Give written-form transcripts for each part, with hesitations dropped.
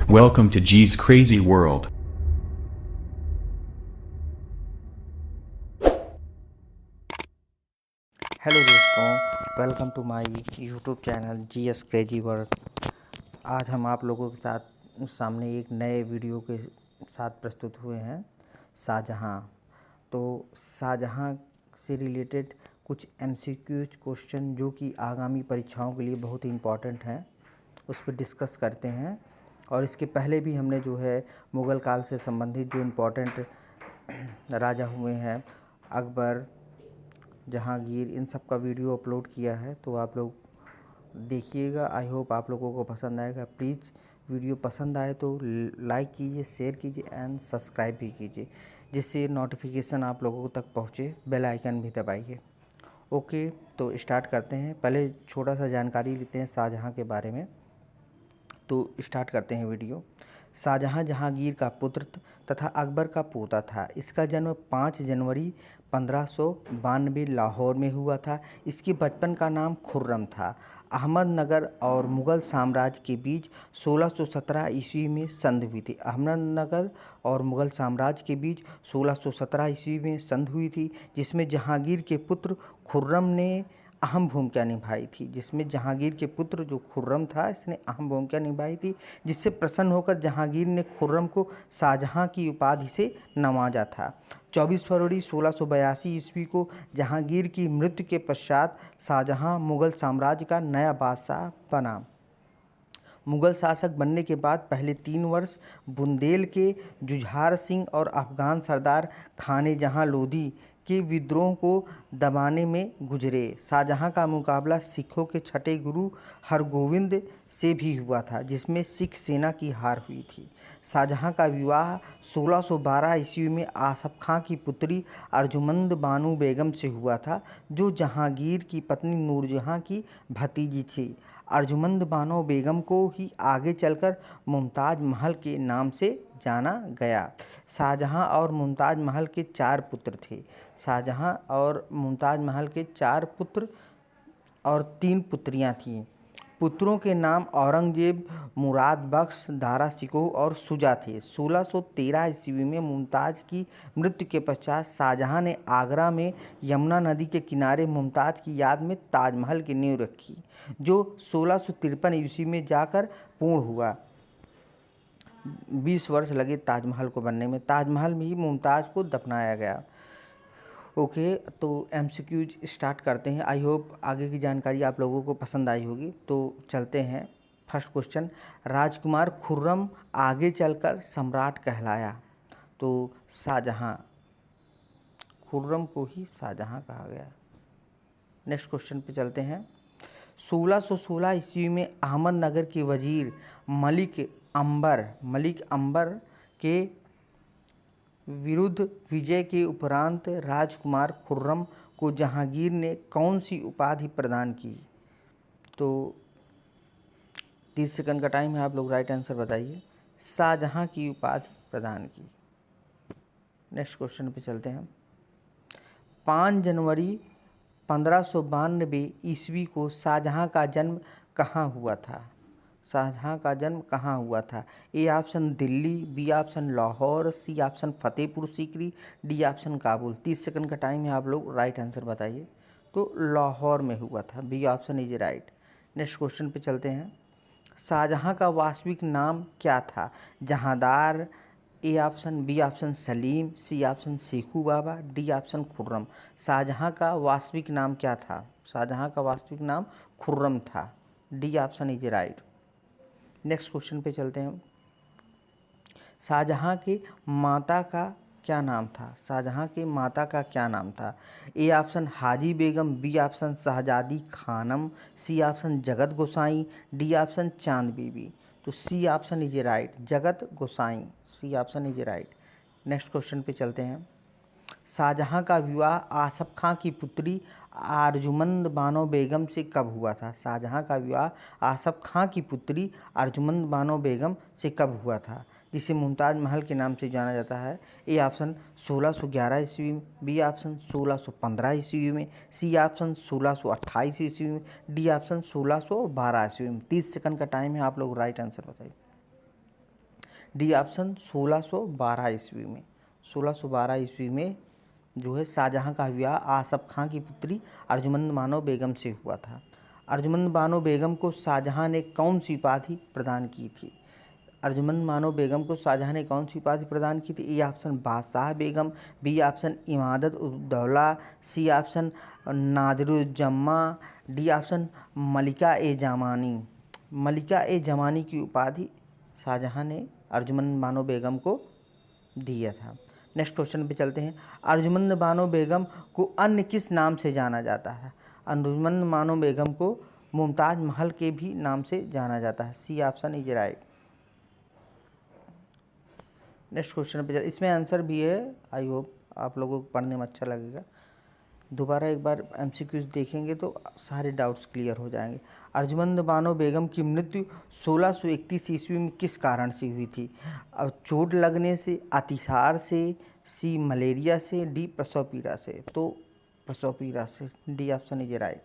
Welcome to G's Crazy World. Hello दोस्तों, welcome to my YouTube channel G's Crazy World. आज हम आप लोगों के साथ सामने एक नए वीडियो के साथ प्रस्तुत हुए हैं, शाहजहां। तो शाहजहां से रिलेटेड कुछ एमसीक्यूज क्वेश्चन जो कि आगामी परीक्षाओं के लिए बहुत ही इम्पोर्टेंट हैं, उस पर डिस्कस करते हैं। और इसके पहले भी हमने जो है मुग़ल काल से संबंधित जो इम्पोर्टेंट राजा हुए हैं, अकबर, जहांगीर, इन सब का वीडियो अपलोड किया है, तो आप लोग देखिएगा। आई होप आप लोगों को पसंद आएगा। प्लीज़ वीडियो पसंद आए तो लाइक कीजिए, शेयर कीजिए एंड सब्सक्राइब भी कीजिए, जिससे नोटिफिकेशन आप लोगों तक पहुँचे। बेल आइकन भी दबाइए। ओके, तो स्टार्ट करते हैं। पहले छोटा सा जानकारी लेते हैं शाहजहां के बारे में, तो स्टार्ट करते हैं वीडियो। शाहजहां जहांगीर का पुत्र तथा अकबर का पोता था। इसका जन्म 5 जनवरी 1592 लाहौर में हुआ था। इसके बचपन का नाम खुर्रम था। अहमदनगर और मुग़ल साम्राज्य के बीच 1617 ईस्वी में संधि हुई थी। अहमदनगर और मुग़ल साम्राज्य के बीच 1617 ईस्वी में संधि हुई थी, जिसमें जहांगीर के पुत्र खुर्रम ने अहम भूमिका निभाई थी। जिसमें जहांगीर के पुत्र जो खुर्रम था, इसने अहम भूमिका निभाई थी, जिससे प्रसन्न होकर जहांगीर ने खुर्रम को शाहजहां की उपाधि से नवाजा था। 24 फरवरी 1682 ईस्वी को जहांगीर की मृत्यु के पश्चात शाहजहां मुग़ल साम्राज्य का नया बादशाह बना। मुग़ल शासक बनने के बाद पहले 3 वर्ष बुंदेल के जुझार सिंह और अफ़गान सरदार खाने जहां लोधी के विद्रोह को दबाने में गुजरे। शाहजहां का मुकाबला सिखों के छठे गुरु हरगोविंद से भी हुआ था, जिसमें सिख सेना की हार हुई थी। शाहजहां का विवाह 1612 ईस्वी में आसफ खां की पुत्री अर्जुमंद बानो बेगम से हुआ था, जो जहांगीर की पत्नी नूरजहां की भतीजी थी। अर्जुमंद बानो बेगम को ही आगे चलकर मुमताज़ महल के नाम से जाना गया। शाहजहां और मुमताज़ महल के 4 पुत्र थे। शाहजहां और मुमताज़ महल के 4 पुत्र और 3 पुत्रियां थीं। पुत्रों के नाम औरंगजेब, मुराद बख्श, दारा शिकोह और शुजा थे। 1613 ईस्वी में मुमताज़ की मृत्यु के पश्चात शाहजहां ने आगरा में यमुना नदी के किनारे मुमताज़ की याद में ताजमहल की नींव रखी, जो 1653 ईस्वी में जाकर पूर्ण हुआ। 20 वर्ष लगे ताजमहल को बनने में। ताजमहल में ही मुमताज़ को दफनाया गया। ओके, तो एमसीक्यूज स्टार्ट करते हैं। आई होप आगे की जानकारी आप लोगों को पसंद आई होगी। तो चलते हैं। फर्स्ट क्वेश्चन, राजकुमार खुर्रम आगे चलकर सम्राट कहलाया। तो शाहजहां, खुर्रम को ही शाहजहां कहा गया। नेक्स्ट क्वेश्चन पे चलते हैं। 1616 ईस्वी में अहमदनगर के वजीर मलिक अंबर के विरुद्ध विजय के उपरांत राजकुमार खुर्रम को जहांगीर ने कौन सी उपाधि प्रदान की? तो 30 सेकंड का टाइम है, आप लोग राइट आंसर बताइए। शाहजहां की उपाधि प्रदान की। नेक्स्ट क्वेश्चन पे चलते हैं। 5 जनवरी 1592 ईस्वी को शाहजहां का जन्म कहाँ हुआ था? शाहजहां का जन्म कहाँ हुआ था? A option Delhi, B option Lahore, C option Fatehpur Sikri, D option Kabul. 30 second का टाइम है, आप लोग राइट आंसर बताइए। तो लाहौर में हुआ था। B option is right. Next question पे चलते हैं। शाहजहां का वास्तविक नाम क्या था? Jahandar, A option, B option Salim, C option Shekhu Baba, D option Khurram. Shahjahan का वास्तविक नाम क्या था? शाहजहां का वास्तविक नाम खुर्रम था। D option is right. Next question पे चलते हैं। शाहजहां के माता का क्या नाम था? शाहजहां के माता का क्या नाम था? A option Haji Begum, B option Shahzadi Khanam, C option जगत गोसाई, डी ऑप्शन चांद बीबी। तो C option is right, Jagat Gosai. C option is right. Next question पे चलते हैं। शाहजहां का विवाह आसफ खां की पुत्री अर्जुमंद बानो बेगम से कब हुआ था? शाहजहां का विवाह आसफ खां की पुत्री अर्जुमंद बानो बेगम से कब हुआ था, जिसे मुमताज़ महल के नाम से जाना जाता है? ए ऑप्शन 1611 ईस्वी में, बी ऑप्शन 1615 ईस्वी में, सी ऑप्शन 1628 ईस्वी में, डी ऑप्शन 1612 ईस्वी में। 30 सेकंड का टाइम है, आप लोग राइट आंसर बताइए। डी ऑप्शन 1612 ईस्वी में। 1612 ईस्वी में जो है शाहजहां का विवाह आसफ खां की पुत्री अर्जुमंद बानो बेगम से हुआ था। अर्जुमंद बानो बेगम को शाहजहां ने कौन सी उपाधि प्रदान की थी? अर्जुमंद बानो बेगम को शाहजहां ने कौन सी उपाधि प्रदान की थी? ए ऑप्शन बादशाह बेगम, B option Imadat ud Daula, C option Nadiruzzama, D option Malika e Zamani. Malika e जमानी की उपाधि शाहजहां ने अर्जुमंद बानो बेगम को दिया था। नेक्स्ट क्वेश्चन पे चलते हैं। अर्जुमंद बानो बेगम को अन्य किस नाम से जाना जाता है? अर्जुमंद बानो बेगम को मुमताज महल के भी नाम से जाना जाता है। C option is right. Next question पे इसमें आंसर भी है। आई होप आप लोगों को पढ़ने में अच्छा लगेगा। दोबारा एक बार एमसीक्यूज देखेंगे तो सारे डाउट्स क्लियर हो जाएंगे। अर्जुमंद बानो बेगम की मृत्यु 1631 ईस्वी में किस कारण से हुई थी? अब चोट लगने से, अतिसार से, सी मलेरिया से, डी प्रसव पीड़ा से। तो प्रसव पीड़ा से, D option is right.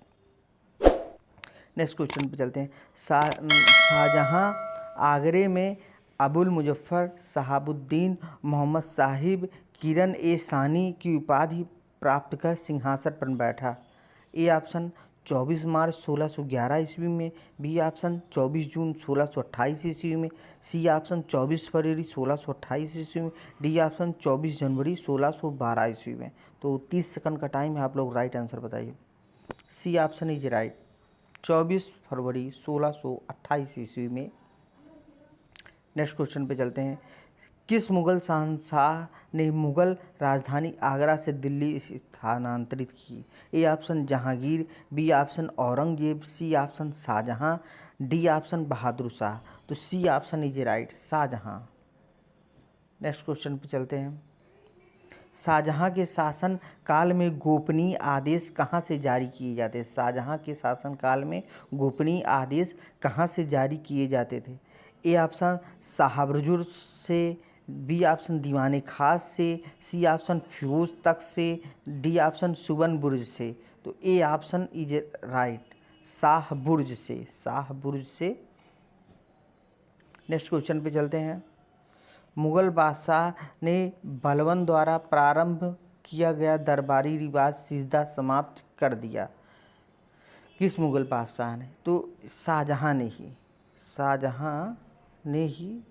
Next question पे चलते हैं। शाहजहां आगरे में अबुल मुजफ्फर शहाबुद्दीन मोहम्मद साहिब किरण ए सानी की उपाधि प्राप्त कर सिंहासन पर बैठा। ए ऑप्शन 24 मार्च 1611 ईस्वी में, बी ऑप्शन 24 जून 1628 ईस्वी में, सी ऑप्शन 24 फरवरी 1628 ईस्वी में, डी ऑप्शन 24 जनवरी 1612 ईस्वी में। तो 30 सेकंड का टाइम है, आप लोग राइट आंसर बताइए। सी ऑप्शन इज राइट, 24 फरवरी 1628 ईस्वी में। नेक्स्ट क्वेश्चन पे चलते हैं। किस मुगल शहंशाह ने मुगल राजधानी आगरा से दिल्ली स्थानांतरित की? A option Jahangir, B option Aurangzeb, C option Shahjahan, D option Bahadur Shah. तो C option is right, Shahjahan. Next question पे चलते हैं। शाहजहां के शासन काल में गोपनीय आदेश कहाँ से जारी किए जाते हैं? शाहजहां के शासन काल में गोपनीय आदेश कहाँ से जारी किए जाते थे? ए ऑप्शन साहबरजुर से, बी ऑप्शन दीवाने खास से, सी ऑप्शन फिरोज तख्त से, डी ऑप्शन सुबन बुर्ज से। तो A option is right, Shah Burj से, शाह बुर्ज से। नेक्स्ट क्वेश्चन पे चलते हैं। मुगल बादशाह ने बलबन द्वारा प्रारंभ किया गया दरबारी रिवाज सिजदा समाप्त कर दिया। किस मुगल बादशाह ने? तो शाहजहां ने ही, शाहजहां ने ही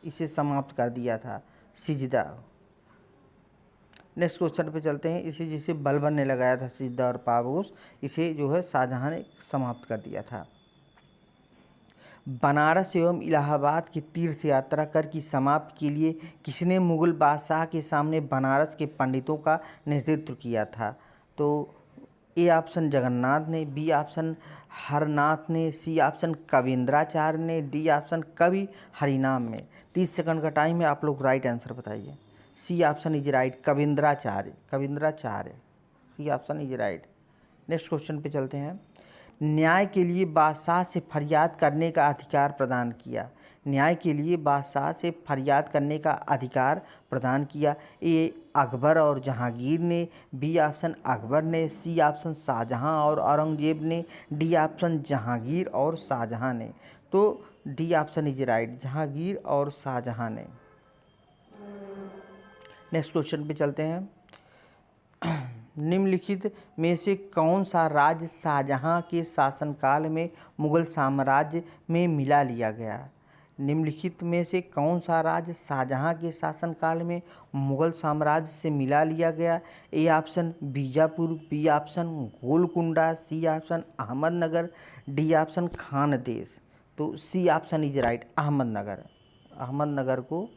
इसे समाप्त कर दिया था, सिजदा। नेक्स्ट क्वेश्चन पे चलते हैं। इसे जिसे बलबन ने लगाया था सिजदा और पाबोस, इसे जो है शाहजहां ने समाप्त कर दिया था। बनारस एवं इलाहाबाद की तीर्थ यात्रा कर की समाप्ति के लिए किसने मुगल बादशाह के सामने बनारस के पंडितों का नेतृत्व किया था? तो ए ऑप्शन जगन्नाथ ने, बी ऑप्शन हरनाथ ने, सी ऑप्शन कवींद्राचार्य ने, डी ऑप्शन कवि हरिनाम में। 30 सेकंड का टाइम है, आप लोग राइट आंसर बताइए। C option is right, Kavindracharya, Kavindracharya, C option is right. Next question पे चलते हैं। न्याय के लिए बादशाह से फरियाद करने का अधिकार प्रदान किया। न्याय के लिए बादशाह से फरियाद करने का अधिकार प्रदान किया। ए अकबर और जहांगीर ने, बी ऑप्शन अकबर ने, सी ऑप्शन शाहजहां और औरंगजेब ने, डी ऑप्शन जहांगीर और शाहजहां ने। तो D option is right, Jahangir और शाहजहां ने। नेक्स्ट क्वेश्चन पे चलते हैं। निम्नलिखित में से कौन सा राज्य शाहजहां के शासनकाल में मुगल साम्राज्य में मिला लिया गया? निम्नलिखित में से कौन सा राज्य शाहजहां के शासनकाल में मुगल साम्राज्य से मिला लिया गया? A option Bijapur, B option Golconda, C option Ahmednagar, D option Khandesh. तो C option is right, Ahmednagar, Ahmednagar को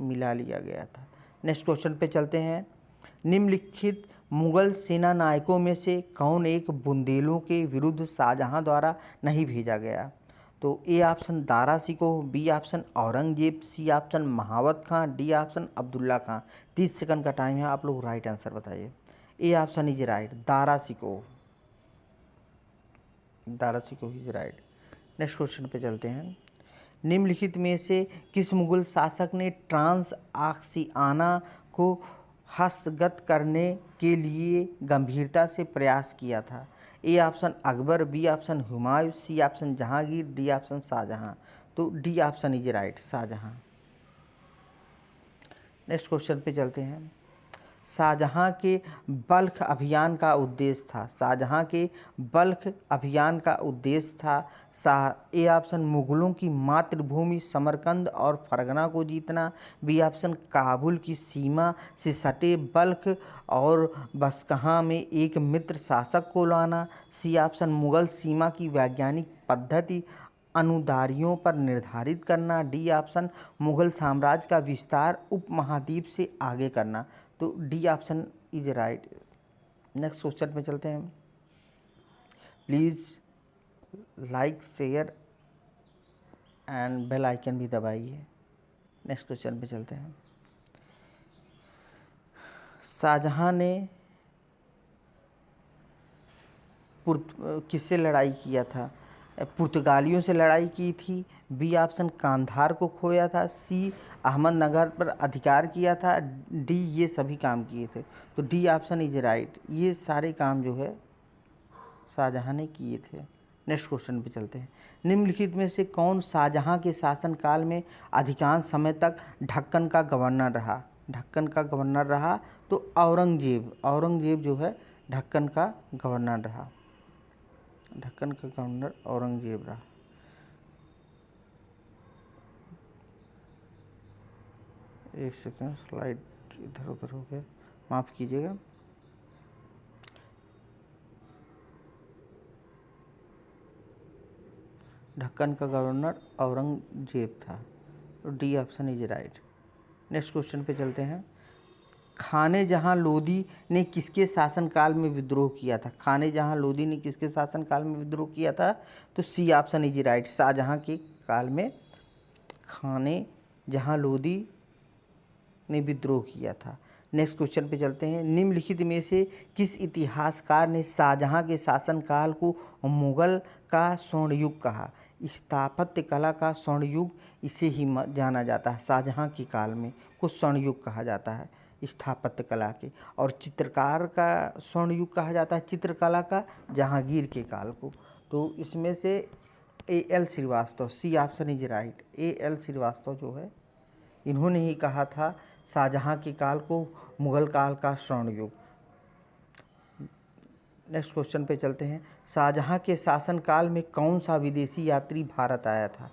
मिला लिया गया था। नेक्स्ट क्वेश्चन पे चलते हैं। निम्नलिखित मुगल सेना नायकों में से कौन एक बुंदेलों के विरुद्ध शाहजहां द्वारा नहीं भेजा गया? तो A option Dara Shikoh, B option Aurangzeb, C option Mahabat Khan, D option Abdullah Khan. 30 second का टाइम है, आप लोग राइट आंसर बताइए। A option is right, Dara Shikoh, Dara Shikoh is right. Next question पे चलते हैं। निम्नलिखित में से किस मुगल शासक ने ट्रांस आक्सियाना को हस्तगत करने के लिए गंभीरता से प्रयास किया था? A option Akbar, B option Humayun, C option Jahangir, D option Shahjahan. तो D option is right, Shahjahan. Next question पे चलते हैं। शाहजहां के बल्ख अभियान का उद्देश्य था। शाहजहां के बल्ख अभियान का उद्देश्य था ए ऑप्शन मुगलों की मातृभूमि समरकंद और फरगना को जीतना, बी ऑप्शन काबुल की सीमा से सटे बल्ख और बसकहाँ में एक मित्र शासक को लाना, सी ऑप्शन मुगल सीमा की वैज्ञानिक पद्धति अनुदारियों पर निर्धारित करना, डी ऑप्शन मुगल साम्राज्य का विस्तार उपमहाद्वीप से आगे करना। तो D option is right. Next question पे चलते हैं। Please like, share and bell icon भी दबाइए। नेक्स्ट क्वेश्चन पे चलते हैं। शाहजहां ने किससे लड़ाई किया था? पुर्तगालियों से लड़ाई की थी, बी ऑप्शन कांधार को खोया था, सी अहमदनगर पर अधिकार किया था, डी ये सभी काम किए थे। तो डी ऑप्शन इज राइट, ये सारे काम जो है शाहजहां ने किए थे। नेक्स्ट क्वेश्चन पे चलते हैं। निम्नलिखित में से कौन शाहजहां के शासनकाल में अधिकांश समय तक ढक्कन का गवर्नर रहा? ढक्कन का गवर्नर रहा तो औरंगजेब जो है ढक्कन का गवर्नर रहा। ढक्कन का गवर्नर औरंगजेब रहा। एक सेकंड, स्लाइड इधर उधर हो गया, माफ़ कीजिएगा। ढक्कन का गवर्नर औरंगजेब था। तो D option is right. Next question पे चलते हैं। खाने जहां लोदी ने किसके शासनकाल में विद्रोह किया था? खाने जहां लोदी ने किसके शासनकाल में विद्रोह किया था? तो C option is right, Shahjahan के काल में खाने जहां लोदी ने विद्रोह किया था। नेक्स्ट क्वेश्चन पे चलते हैं। निम्नलिखित में से किस इतिहासकार ने शाहजहां के शासनकाल को मुगल का स्वर्ण युग कहा? स्थापत्य कला का स्वर्ण युग इसे ही जाना जाता है। शाहजहां के काल में कुछ स्वर्ण युग कहा जाता है स्थापत्य कला के, और चित्रकार का स्वर्ण युग कहा जाता है चित्रकला का जहांगीर के काल को। तो इसमें से A.L. Srivastava, C option is right. A.L. Srivastava जो है इन्होंने ही कहा था शाहजहां के काल को मुगल काल का स्वर्ण युग। नेक्स्ट क्वेश्चन पे चलते हैं। शाहजहां के शासनकाल में कौन सा विदेशी यात्री भारत आया था?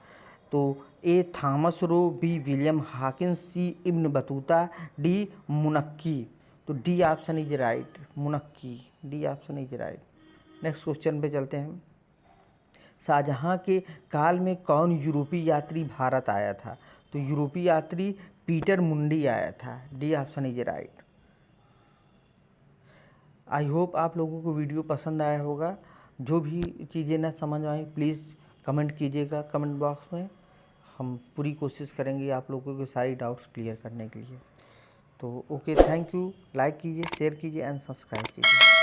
तो A Thomas Roe, B William Hawkins, C Ibn Battuta, D Manucci. तो D option is right, Manucci, D option is right. Next question पे चलते हैं। शाहजहां के काल में कौन यूरोपीय यात्री भारत आया था? तो यूरोपीय यात्री पीटर मुंडी आया था। D option is right. I hope आप लोगों को वीडियो पसंद आया होगा। जो भी चीज़ें ना समझ आए प्लीज़ कमेंट कीजिएगा कमेंट बॉक्स में। हम पूरी कोशिश करेंगे आप लोगों के सारी डाउट्स क्लियर करने के लिए। तो ओके, थैंक यू। लाइक कीजिए, शेयर कीजिए एंड सब्सक्राइब कीजिए।